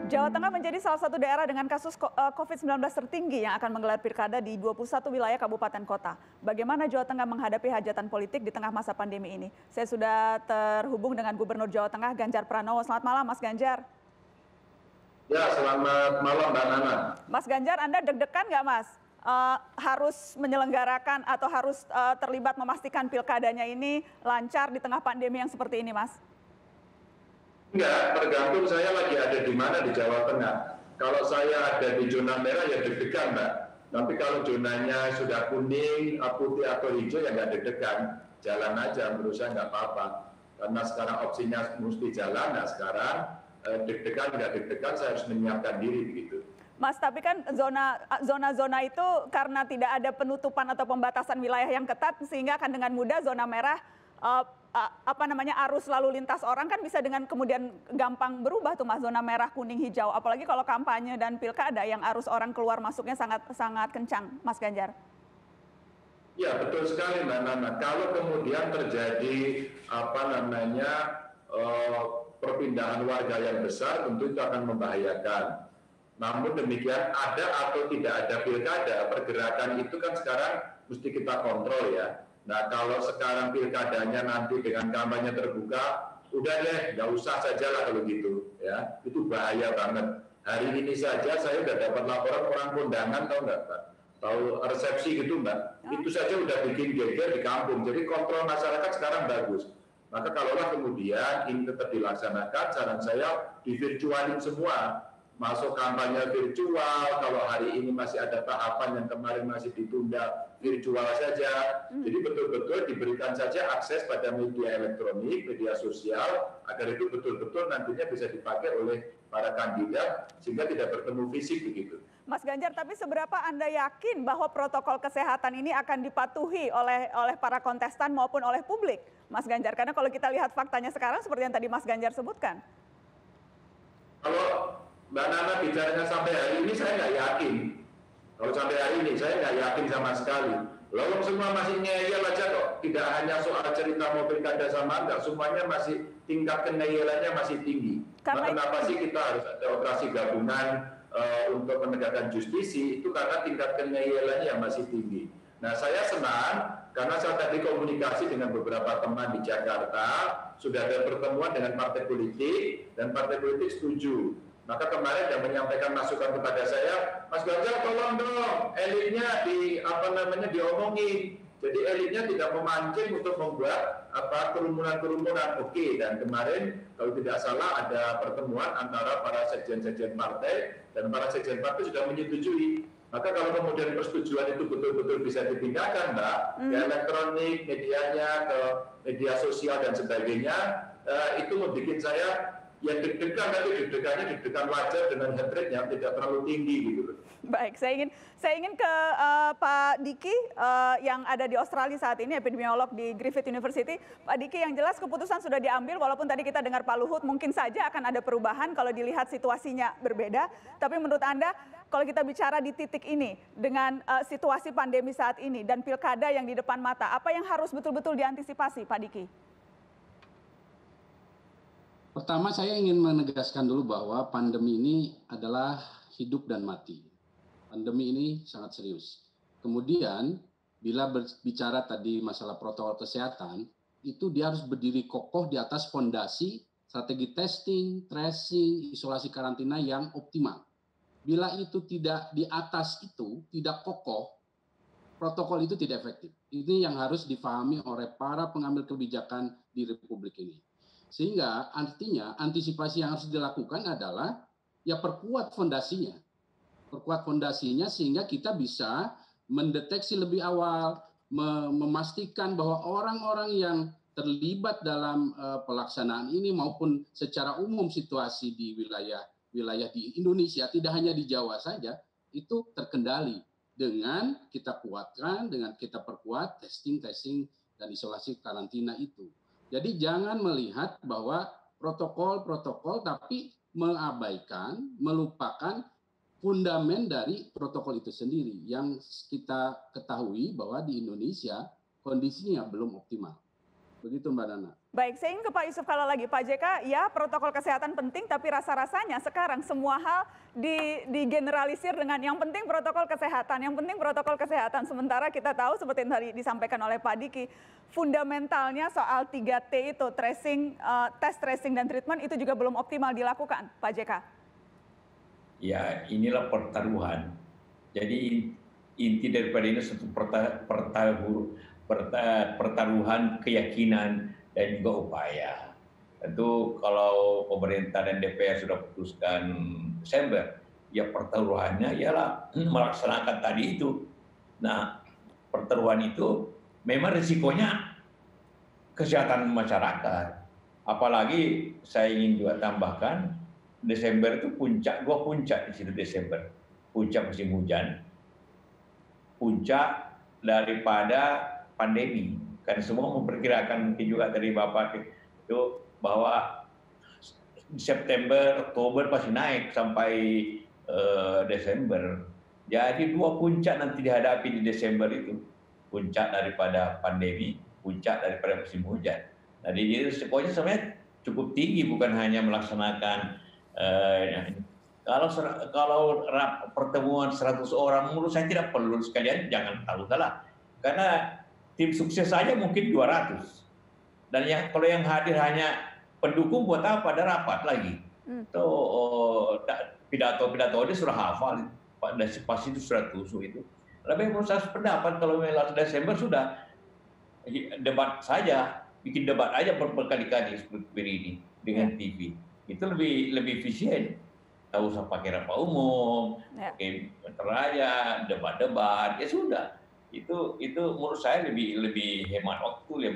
Jawa Tengah menjadi salah satu daerah dengan kasus COVID-19 tertinggi yang akan menggelar pilkada di 21 wilayah kabupaten kota. Bagaimana Jawa Tengah menghadapi hajatan politik di tengah masa pandemi ini? Saya sudah terhubung dengan Gubernur Jawa Tengah, Ganjar Pranowo. Selamat malam, Mas Ganjar. Ya, selamat malam, Mbak Nana. Mas Ganjar, Anda deg-degan nggak, Mas? Harus menyelenggarakan atau harus terlibat memastikan pilkadanya ini lancar di tengah pandemi yang seperti ini, Mas? Enggak, tergantung saya lagi ada di mana di Jawa Tengah. Kalau saya ada di zona merah ya deg-degan, Mbak. Tapi kalau zonanya sudah kuning, putih atau hijau ya nggak deg-degan. Jalan aja, menurut saya nggak apa-apa. Karena sekarang opsinya mesti jalan, nah sekarang deg-degan nggak deg-degan saya harus menyiapkan diri begitu. Mas, tapi kan zona-zona itu karena tidak ada penutupan atau pembatasan wilayah yang ketat sehingga akan dengan mudah zona merah arus lalu lintas orang kan bisa dengan kemudian gampang berubah tuh, Mas, zona merah, kuning, hijau. Apalagi kalau kampanye dan pilkada yang arus orang keluar masuknya sangat kencang, Mas Ganjar. Ya, betul sekali, Mbak Nana. Kalau kemudian terjadi perpindahan warga yang besar, tentu itu akan membahayakan. Namun demikian, ada atau tidak ada pilkada, pergerakan itu kan sekarang mesti kita kontrol ya. Nah, kalau sekarang pilkadanya nanti dengan kampanye terbuka, udah deh, nggak usah saja lah kalau gitu ya. Itu bahaya banget. Hari ini saja saya udah dapat laporan orang kondangan, tahu nggak, Pak? Tahu resepsi gitu, Mbak? Itu saja udah bikin geger di kampung. Jadi kontrol masyarakat sekarang bagus. Maka kalaulah kemudian ini tetap dilaksanakan, saran saya di virtualin semua. Masuk kampanye virtual, kalau hari ini masih ada tahapan yang kemarin masih ditunda, virtual saja. Jadi betul-betul diberikan saja akses pada media elektronik, media sosial, agar itu betul-betul nantinya bisa dipakai oleh para kandidat, sehingga tidak bertemu fisik begitu. Mas Ganjar, tapi seberapa Anda yakin bahwa protokol kesehatan ini akan dipatuhi oleh para kontestan maupun oleh publik, Mas Ganjar? Karena kalau kita lihat faktanya sekarang seperti yang tadi Mas Ganjar sebutkan. Kalau Mbak Nana bicaranya sampai hari ini saya nggak yakin. Kalau sampai hari ini saya nggak yakin sama sekali. Lalu semua masih ngeyel aja kok. Tidak hanya soal cerita mau pilkada sama enggak, semuanya masih tingkat keneyelannya masih tinggi. Nah, kenapa sih kita harus ada operasi gabungan untuk menegakkan justisi? Itu karena tingkat keneyelannya yang masih tinggi. Nah, saya senang karena saya tadi komunikasi dengan beberapa teman di Jakarta, sudah ada pertemuan dengan partai politik dan partai politik setuju. Maka kemarin yang menyampaikan masukan kepada saya, Mas Ganjar tolong dong elitnya diomongin. Jadi elitnya tidak memancing untuk membuat kerumunan-kerumunan. Oke, dan kemarin kalau tidak salah ada pertemuan antara para sekjen-sekjen partai dan para sekjen partai sudah menyetujui. Maka kalau kemudian persetujuan itu betul-betul bisa dipindahkan, Mbak, ke elektronik, medianya, ke media sosial dan sebagainya, itu membuat saya ya deg-degan, tapi deg-degan wajar dengan heart rate yang tidak terlalu tinggi gitu. Baik, saya ingin ke Pak Diki yang ada di Australia saat ini, epidemiolog di Griffith University. Pak Diki, yang jelas keputusan sudah diambil, walaupun tadi kita dengar Pak Luhut mungkin saja akan ada perubahan kalau dilihat situasinya berbeda. Tapi menurut Anda, kalau kita bicara di titik ini dengan situasi pandemi saat ini dan pilkada yang di depan mata, apa yang harus betul-betul diantisipasi, Pak Diki? Pertama, saya ingin menegaskan dulu bahwa pandemi ini adalah hidup dan mati. Pandemi ini sangat serius. Kemudian, bila berbicara tadi masalah protokol kesehatan, itu dia harus berdiri kokoh di atas fondasi strategi testing, tracing, isolasi karantina yang optimal. Bila itu tidak di atas itu, tidak kokoh, protokol itu tidak efektif. Ini yang harus difahami oleh para pengambil kebijakan di Republik ini. Sehingga artinya antisipasi yang harus dilakukan adalah ya perkuat fondasinya. Perkuat fondasinya sehingga kita bisa mendeteksi lebih awal, memastikan bahwa orang-orang yang terlibat dalam pelaksanaan ini maupun secara umum situasi di wilayah di Indonesia, tidak hanya di Jawa saja, itu terkendali dengan kita kuatkan, dengan kita perkuat testing, dan isolasi karantina itu. Jadi jangan melihat bahwa protokol tapi mengabaikan, melupakan fundamen dari protokol itu sendiri yang kita ketahui bahwa di Indonesia kondisinya belum optimal. Begitu, Mbak Nana. Baik, saya ingin ke Pak Yusuf kalau lagi. Pak JK, ya protokol kesehatan penting, tapi rasa-rasanya sekarang semua hal digeneralisir dengan yang penting protokol kesehatan, yang penting protokol kesehatan. Sementara kita tahu seperti yang tadi disampaikan oleh Pak Diki, fundamentalnya soal 3T itu, tracing, tes, tracing, dan treatment itu juga belum optimal dilakukan, Pak JK. Ya, inilah pertaruhan. Jadi inti daripada ini satu pertaruhan keyakinan dan juga upaya. Tentu kalau pemerintah dan DPR sudah putuskan Desember, ya pertaruhannya ialah melaksanakan tadi itu. Nah, pertaruhan itu memang risikonya kesehatan masyarakat. Apalagi saya ingin juga tambahkan, Desember itu dua puncak di situ Desember. Puncak musim hujan, puncak daripada pandemi. Kan semua memperkirakan mungkin juga dari Bapak itu bahwa September, Oktober pasti naik sampai Desember. Jadi dua puncak nanti dihadapi di Desember itu. Puncak daripada pandemi, puncak daripada musim hujan. Nah, jadi risikonya sebenarnya cukup tinggi, bukan hanya melaksanakan kalau pertemuan 100 orang, menurut saya tidak perlu sekalian, jangan tahu salah. Karena tim sukses saja mungkin 200. Dan kalau yang hadir hanya pendukung, buat apa ada rapat lagi? Pidato-pidato ini sudah hafal, pasti itu sudah tusuk itu. Lebih menurut saya pendapat kalau memang Desember sudah debat saja, bikin debat aja berkali-kali seperti ini dengan TV. Itu lebih efisien. Tak usah pakai rapat umum, pakai raja, debat-debat, ya sudah. Itu menurut saya lebih hemat waktu,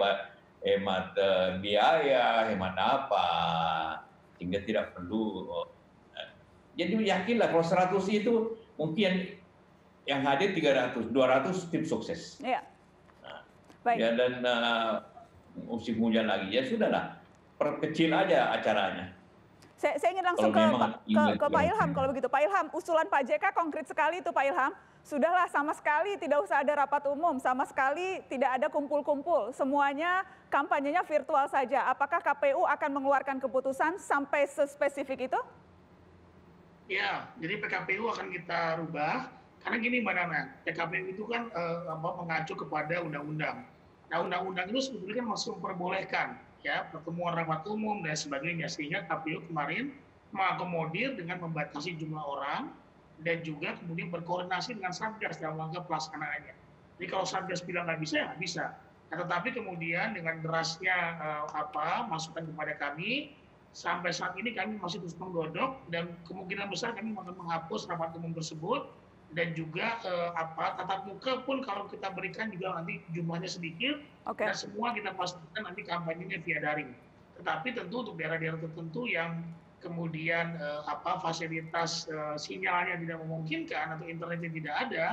hemat biaya, hemat apa, sehingga tidak perlu. Jadi yakinlah kalau 100 itu mungkin yang hadir 300, 200 tim sukses. Iya. Baik. Ya, dan musim hujan lagi, ya sudahlah, perkecil aja acaranya. Saya ingin langsung ke Pak Ilham kalau begitu. Pak Ilham, usulan Pak JK konkret sekali itu Pak Ilham. Sudahlah, sama sekali tidak usah ada rapat umum, sama sekali tidak ada kumpul-kumpul. Semuanya kampanyenya virtual saja. Apakah KPU akan mengeluarkan keputusan sampai sespesifik itu? Ya, jadi PKPU akan kita rubah. Karena gini Mbak Nana, PKPU itu kan mengacu kepada undang-undang. Nah, undang-undang itu sebetulnya kan masih memperbolehkan ya pertemuan rapat umum dan sebagainya, sehingga KPU kemarin mengakomodir dengan membatasi jumlah orang dan juga kemudian berkoordinasi dengan Satgas dalam rangka pelaksanaannya. Jadi kalau Satgas bilang nggak bisa, ya nggak bisa. Nah, tetapi kemudian dengan derasnya masukan kepada kami, sampai saat ini kami masih terus menggodok dan kemungkinan besar kami akan menghapus rapat umum tersebut. Dan juga tatap muka pun kalau kita berikan juga nanti jumlahnya sedikit, dan semua kita pastikan nanti kampanyenya via daring. Tetapi tentu untuk daerah-daerah tertentu yang kemudian fasilitas sinyalnya tidak memungkinkan atau internetnya tidak ada,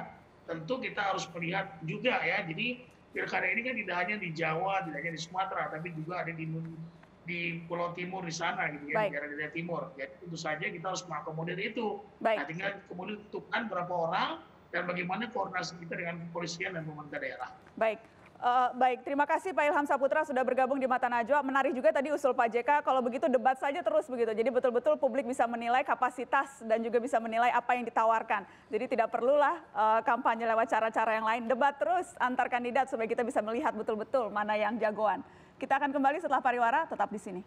tentu kita harus melihat juga ya. Jadi pilkada ini kan tidak hanya di Jawa, tidak hanya di Sumatera, tapi juga ada di Pulau Timur di sana gitu ya, di daerah-daerah timur. Jadi tentu saja kita harus mengakomodir itu. Nah, tinggal kemudian tentukan berapa orang dan bagaimana koordinasi kita dengan kepolisian dan pemerintah daerah. Baik, terima kasih Pak Ilham Saputra sudah bergabung di Mata Najwa. Menarik juga tadi usul Pak JK, kalau begitu debat saja terus begitu. Jadi betul-betul publik bisa menilai kapasitas dan juga bisa menilai apa yang ditawarkan. Jadi tidak perlulah kampanye lewat cara-cara yang lain. Debat terus antar kandidat supaya kita bisa melihat betul-betul mana yang jagoan. Kita akan kembali setelah pariwara, tetap di sini.